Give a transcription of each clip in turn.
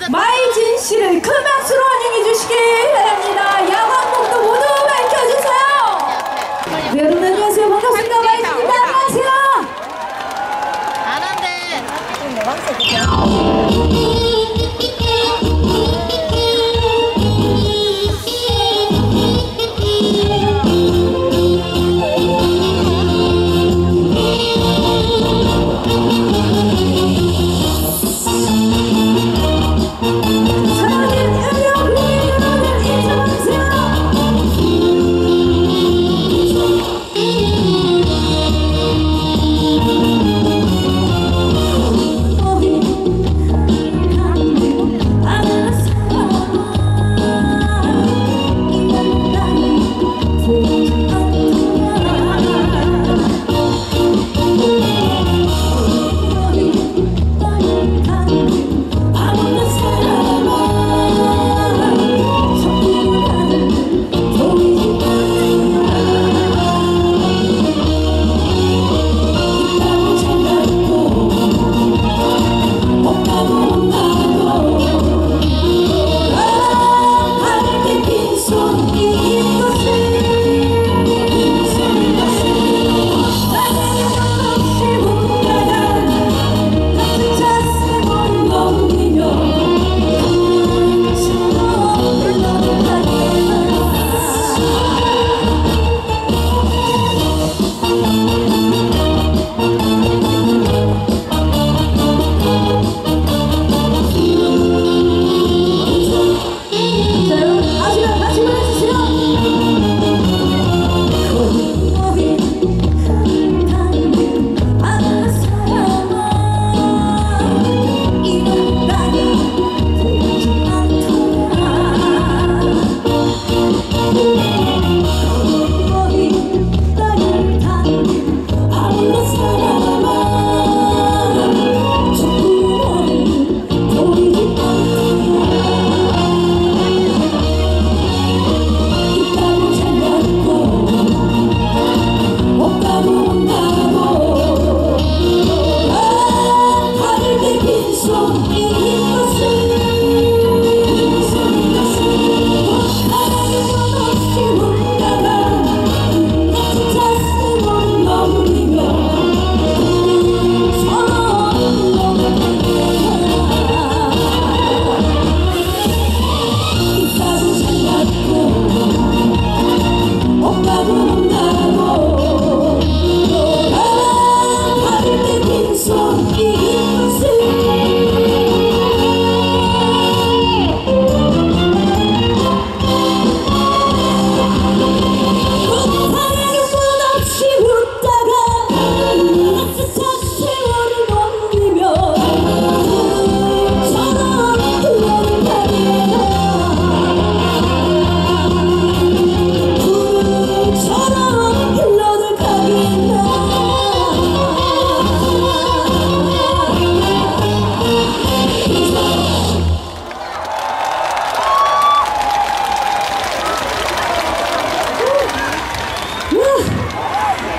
마이진 씨를 큰 박수로 환영해 주시길 바랍니다. 야광목도 모두 밝혀주세요. 네, 여러분 안녕하세요. 반갑습니다. 마이진입니다. 안녕하세요. 안 한대.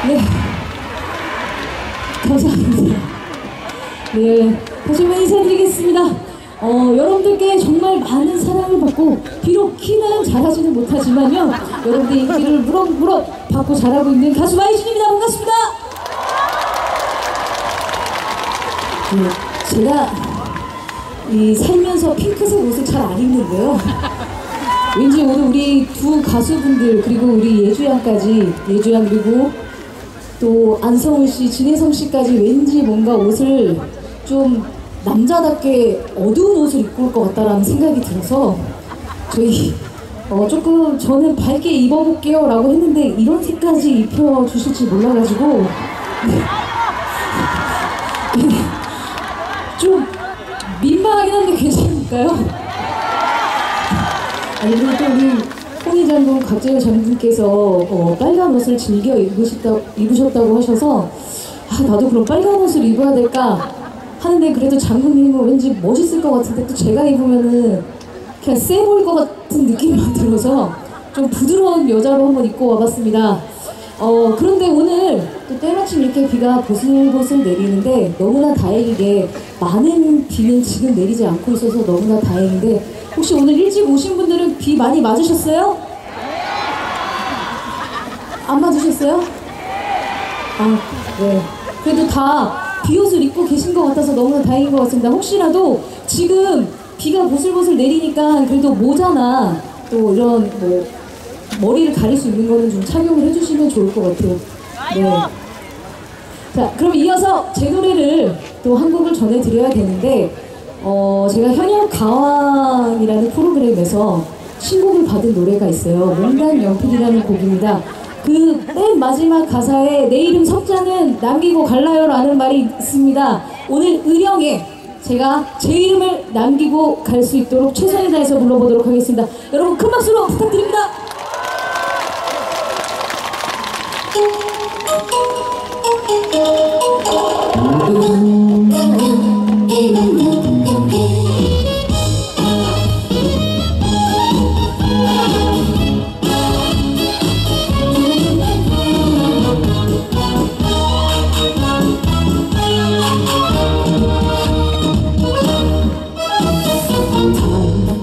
네, 감사합니다. 네, 다시 한번 인사드리겠습니다. 여러분들께 정말 많은 사랑을 받고 비록 키는 잘하지는 못하지만요 여러분들의 인기를 무럭무럭 받고 자라고 있는 가수 마이진입니다. 반갑습니다. 네, 제가 살면서 핑크색 옷을 잘 안 입는데요 왠지 오늘 우리 두 가수분들 그리고 우리 예주양까지 예주양 그리고 또 안성훈 씨, 진혜성 씨까지 왠지 뭔가 옷을 좀 남자답게 어두운 옷을 입고 올 것 같다라는 생각이 들어서 저희 조금 저는 밝게 입어볼게요 라고 했는데 이런 색까지 입혀주실지 몰라가지고 좀 민망하긴 한데 괜찮을까요? 아니 그리고 또 우리 홍희장군 각재현 장군께서 빨간 옷을 즐겨 입으셨다고 하셔서 나도 그럼 빨간 옷을 입어야 될까 하는데 그래도 장군님은 왠지 멋있을 것 같은데 또 제가 입으면은 그냥 세 보일 것 같은 느낌만 들어서 좀 부드러운 여자로 한번 입고 와봤습니다. 그런데 오늘 또 때마침 이렇게 비가 보슬보슬 내리는데 너무나 다행이게 많은 비는 지금 내리지 않고 있어서 너무나 다행인데 혹시 오늘 일찍 오신 분들은 비 많이 맞으셨어요? 안 맞으셨어요? 아, 네. 그래도 다 비옷을 입고 계신 것 같아서 너무나 다행인 것 같습니다. 혹시라도 지금 비가 보슬보슬 내리니까 그래도 모자나 또 이런 뭐 머리를 가릴 수 있는 거는 좀 착용을 해주시면 좋을 것 같아요. 네. 자, 그럼 이어서 제 노래를 또 한 곡을 전해드려야 되는데 제가 현역 가왕이라는 프로그램에서 신곡을 받은 노래가 있어요. 몽단 연필이라는 곡입니다. 그 맨 마지막 가사에 내 이름 석자는 남기고 갈라요 라는 말이 있습니다. 오늘 의령에 제가 제 이름을 남기고 갈 수 있도록 최선을 다해서 불러보도록 하겠습니다. 여러분 큰 박수로 부탁드립니다.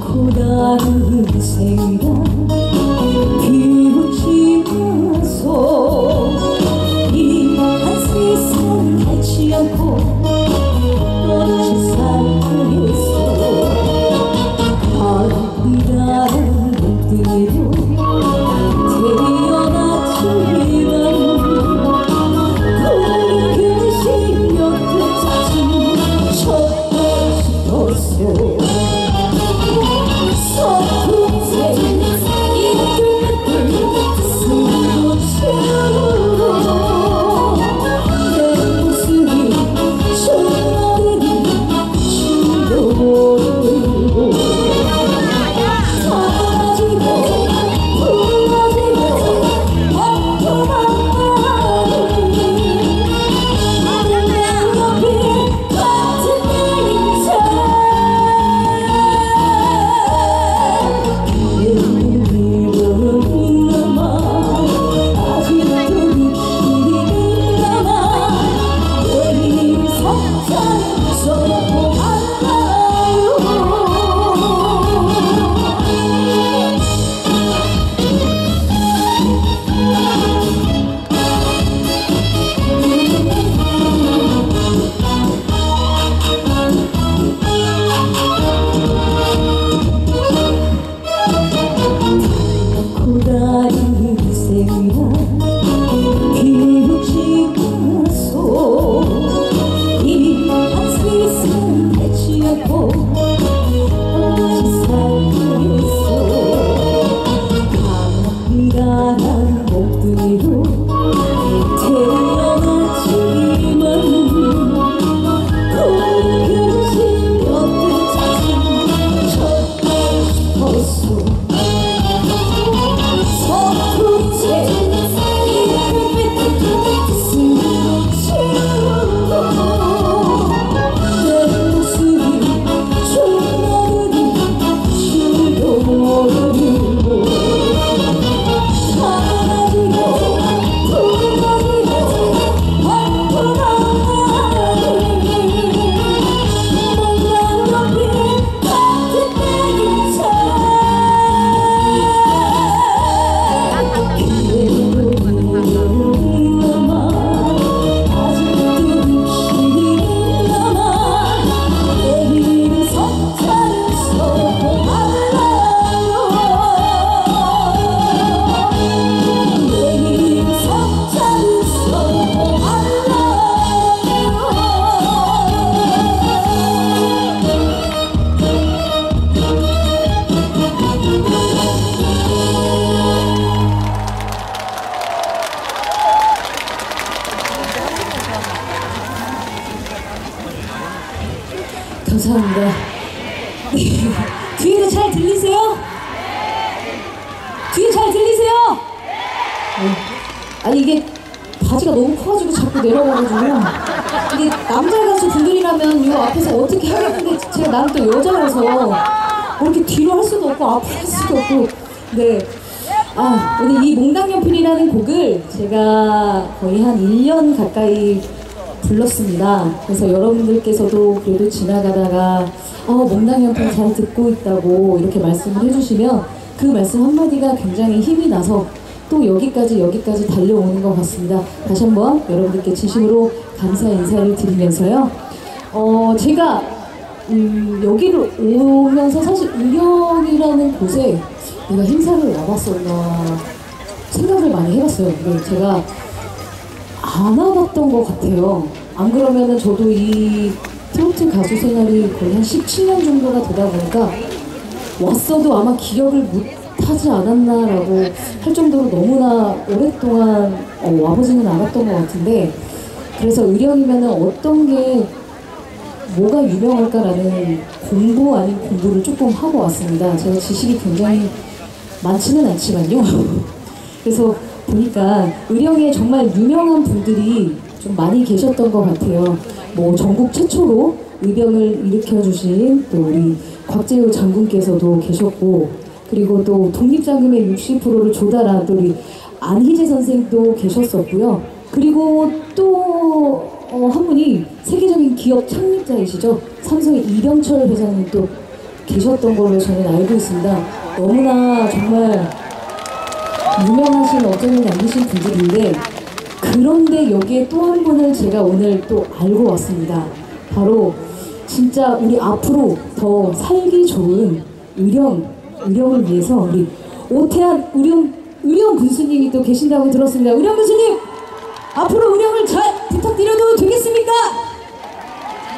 고단한 생각 비웃지 마소 이 한 세상 닿지 않고 떠나지 살겠어 아름다운 목들로 태어났지만 그렇게 실력도 짜증 쳤고 싶었어 감사합니다. 뒤에도 잘 들리세요? 뒤에 잘 들리세요? 아니 이게 바지가 너무 커가지고 자꾸 내려가가지고 이게 남자 가수 분들이라면 이 앞에서 어떻게 하겠는데 제가 나는 또 여자라서 이렇게 뒤로 할 수도 없고 앞으로 할 수도 없고 네. 오늘 이 몽당연필이라는 곡을 제가 거의 한 1년 가까이 불렀습니다. 그래서 여러분들께서도 그래도 지나가다가 몽당연필 잘 듣고 있다고 이렇게 말씀을 해주시면 그 말씀 한마디가 굉장히 힘이 나서 또 여기까지 달려오는 것 같습니다. 다시 한번 여러분들께 진심으로 감사 인사를 드리면서요. 제가 여기를 오면서 사실 의령이라는 곳에 내가 행사를 와봤었나 생각을 많이 해봤어요. 근데 제가 안 와봤던 것 같아요. 안 그러면은 저도 이 트로트 가수 생활이 거의 한 17년 정도가 되다 보니까 왔어도 아마 기억을 못하지 않았나라고 할 정도로 너무나 오랫동안 와보지는 않았던 것 같은데, 그래서 의령이면은 어떤 게 뭐가 유명할까라는 공부 아닌 공부를 조금 하고 왔습니다. 제가 지식이 굉장히 많지는 않지만요. 그래서 보니까 의령에 정말 유명한 분들이 좀 많이 계셨던 것 같아요. 뭐 전국 최초로 의병을 일으켜주신 또 우리 곽재우 장군께서도 계셨고, 그리고 또 독립자금의 60%를 조달한 또 우리 안희재 선생도 계셨었고요. 그리고 또 한 분이 세계적인 기업 창립자이시죠. 삼성의 이병철 회장님도 계셨던 걸로 저는 알고 있습니다. 너무나 정말 유명하신 어쩌면 남기신 분들인데, 그런데 여기에 또 한 분을 제가 오늘 또 알고 왔습니다. 바로 진짜 우리 앞으로 더 살기 좋은 의령을 위해서 우리 오태한 의령 군수님이 또 계신다고 들었습니다. 의령 군수님! 앞으로 의령을 잘 부탁드려도 되겠습니까?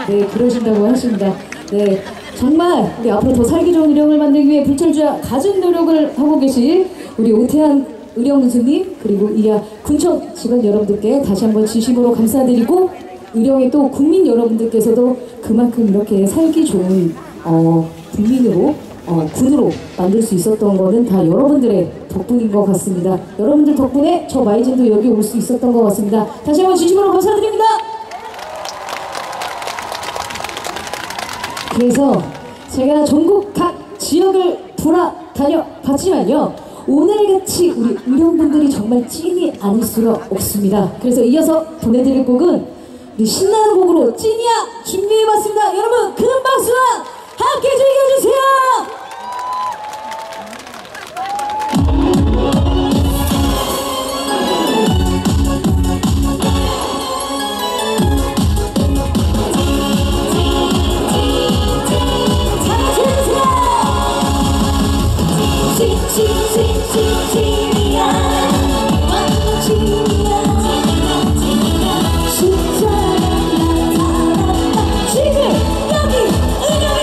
네, 그러신다고 하십니다. 네, 정말 우리 앞으로 더 살기 좋은 의령을 만들기 위해 불철주야 갖은 노력을 하고 계신 우리 오태한 의령 군수님, 그리고 이하 군청 직원 여러분들께 다시 한번 진심으로 감사드리고, 의령의 또 국민 여러분들께서도 그만큼 이렇게 살기 좋은 국민으로 군으로 만들 수 있었던 거는 다 여러분들의 덕분인 것 같습니다. 여러분들 덕분에 저 마이진도 여기 올 수 있었던 것 같습니다. 다시 한번 진심으로 감사드립니다. 그래서 제가 전국 각 지역을 돌아다녀 봤지만요, 오늘같이 우리 의령분들이 정말 찐이 아닐 수가 없습니다. 그래서 이어서 보내드릴 곡은 우리 신나는 곡으로 찐이야 준비해봤습니다. 여러분 큰 박수와 함께 즐겨주세요. 지금 여기 의령에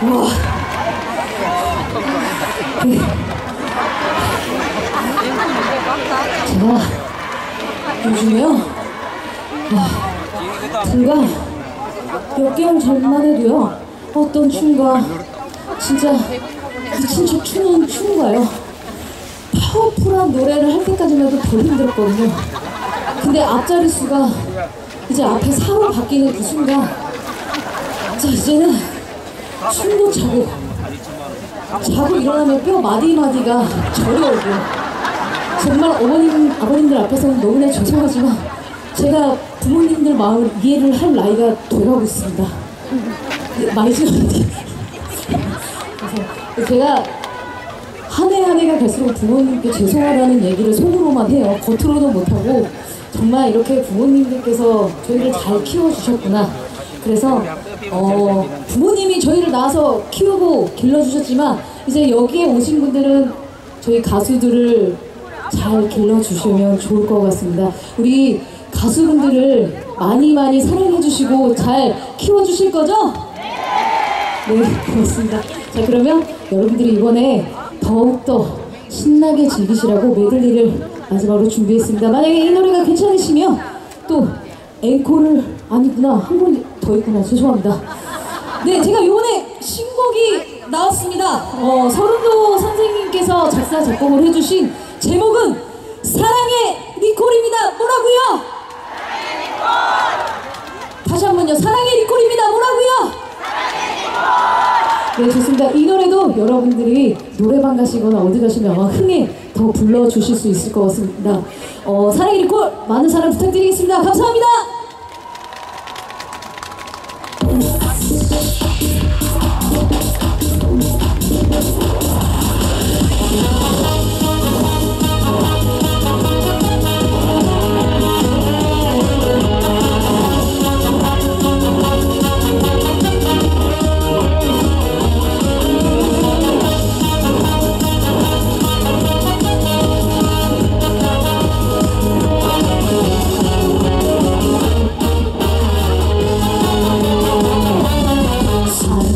와. 네. 제가 요즘에요, 불과 몇 개월 전만 해도요, 어떤 춤과 진짜 미친 척 추는 춤과요, 파워풀한 노래를 할 때까지만 해도 덜 힘들었거든요. 근데 앞자리 수가 이제 앞에 4로 바뀌는 그 순간, 자, 이제는 춤도 자고 일어나면 뼈 마디마디가 저려오고, 정말 아버님들 앞에서는 너무나 죄송하지만 제가 부모님들 마음을 이해를 할 나이가 돼가고 있습니다. 많이 지났는데. 그래서 제가 한 해 한 해가 갈수록 부모님께 죄송하다는 얘기를 속으로만 해요. 겉으로는 못하고, 정말 이렇게 부모님들께서 저희를 잘 키워주셨구나. 그래서 부모님이 저희를 낳아서 키우고 길러주셨지만 이제 여기에 오신 분들은 저희 가수들을 잘 길러주시면 좋을 것 같습니다. 우리 가수분들을 많이 사랑해주시고 잘 키워주실 거죠? 네, 고맙습니다. 자, 그러면 여러분들이 이번에 더욱더 신나게 즐기시라고 메들리를 마지막으로 준비했습니다. 만약에 이 노래가 괜찮으시면 또 앵콜을, 아니구나, 한 번 더 있구나, 죄송합니다. 네, 제가 요번에 신곡이 나왔습니다. 서른도 선생님께서 작사 작곡을 해주신 제목은 사랑의 리콜입니다. 뭐라고요? 사랑의 리콜! 다시 한번요. 사랑의 리콜입니다. 뭐라고요? 사랑의 리콜! 네, 좋습니다. 이 노래도 여러분들이 노래방 가시거나 어디 가시면 아마 흥에 더 불러주실 수 있을 것 같습니다. 사랑의 리콜 많은 사랑 부탁드리겠습니다. 감사합니다.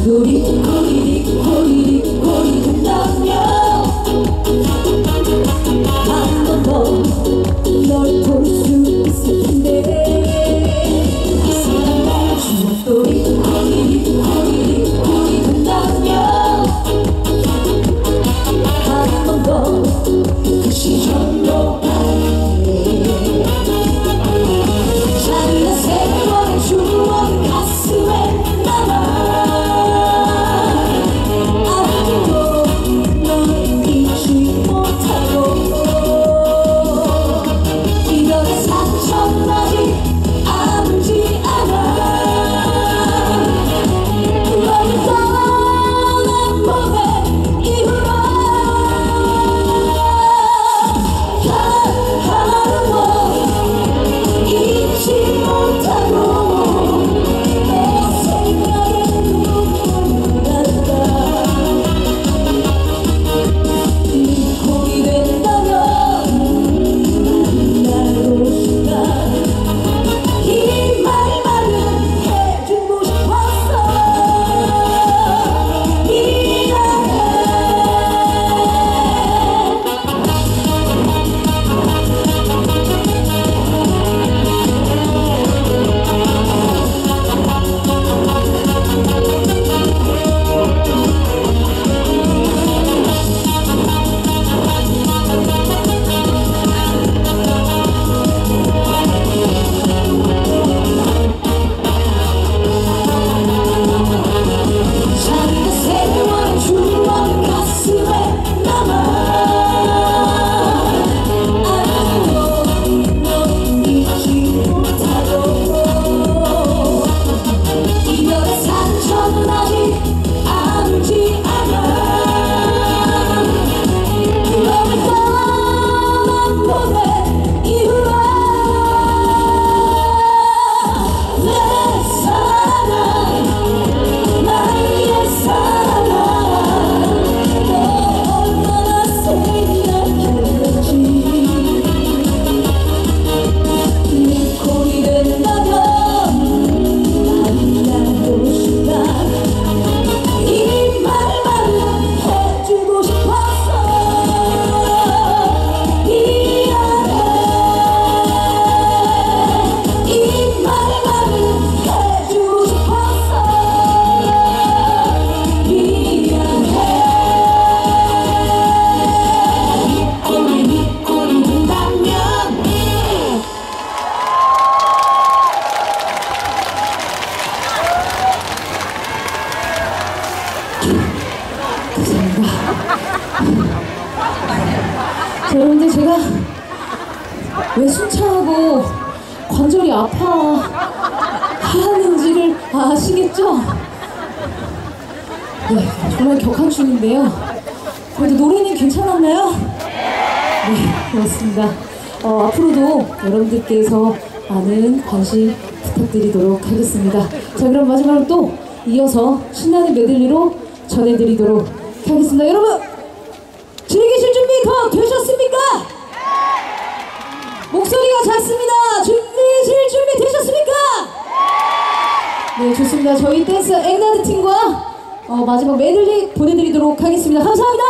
고리고리 고리고리 자, 여러분들 제가 왜 숨차고 관절이 아파하는지를 아시겠죠? 네, 정말 격한 춤인데요. 그래도 노래는 괜찮았나요? 네, 그렇습니다. 앞으로도 여러분들께서 많은 관심 부탁드리도록 하겠습니다. 자, 그럼 마지막으로 또 이어서 신나는 메들리로 전해드리도록 하겠습니다. 여러분, 즐기실 준비 더 되셨습니까? 목소리가 작습니다. 즐기실 준비 되셨습니까? 네, 좋습니다. 저희 댄스 앵나드 팀과 마지막 메들리 보내드리도록 하겠습니다. 감사합니다.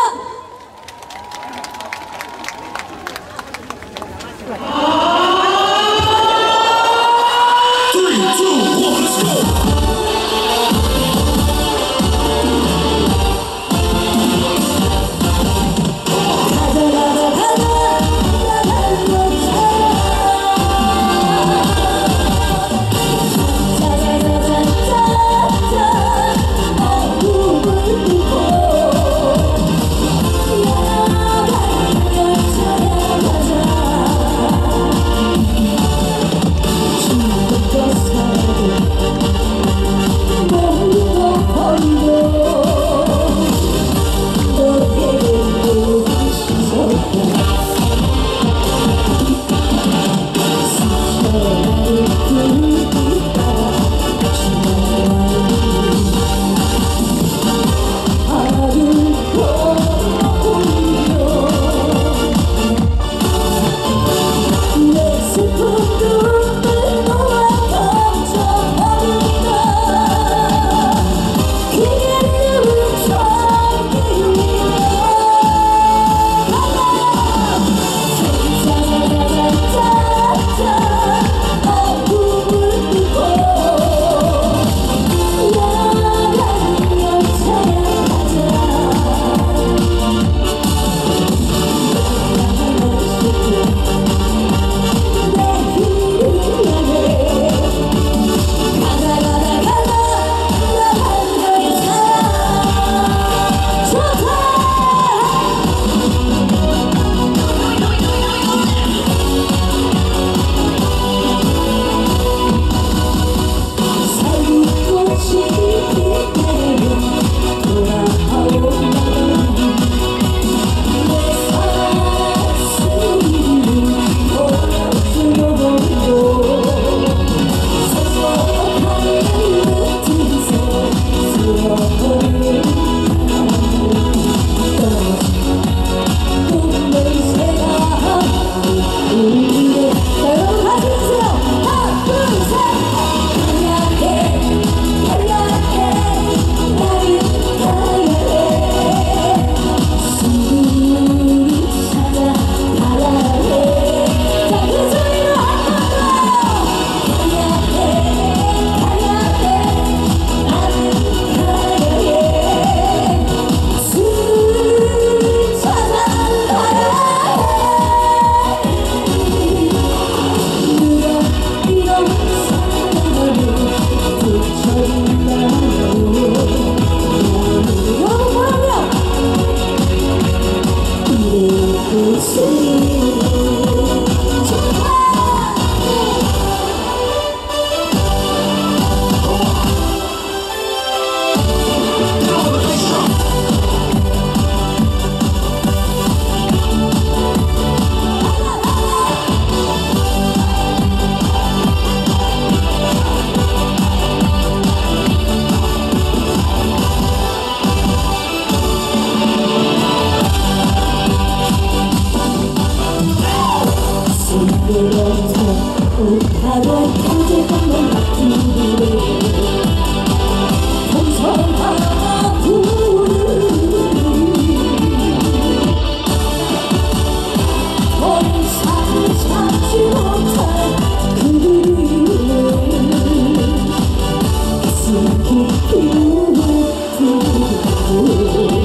Keep you